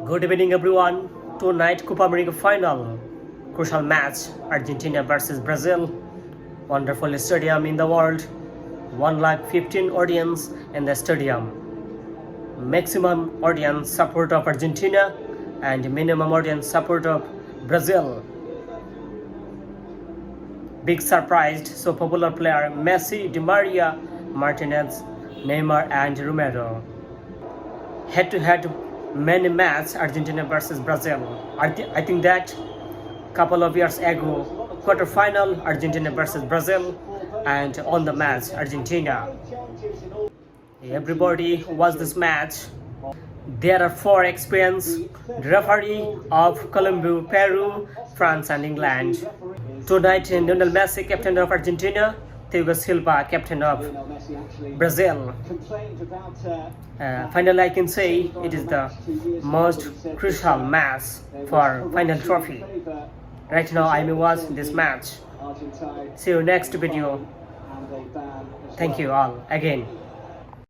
Good evening, everyone. Tonight, Copa America final. Crucial match Argentina versus Brazil. Wonderful stadium in the world. 115 audience in the stadium. Maximum audience support of Argentina and minimum audience support of Brazil. Big surprised, so popular player Messi, Di Maria, Martinez, Neymar and Romero. Head-to-head many match Argentina versus Brazil. I think that couple of years ago, quarter-final Argentina versus Brazil, and on the match Argentina. Everybody watch this match. There are 4 experienced referee of Colombia, Peru, France and England. Tonight, Lionel Messi, captain of Argentina, Thiago Silva, captain of Brazil. Finally, I can say it is the most crucial match for final trophy. Right now, I may watch this match. See you next video. Thank you all again.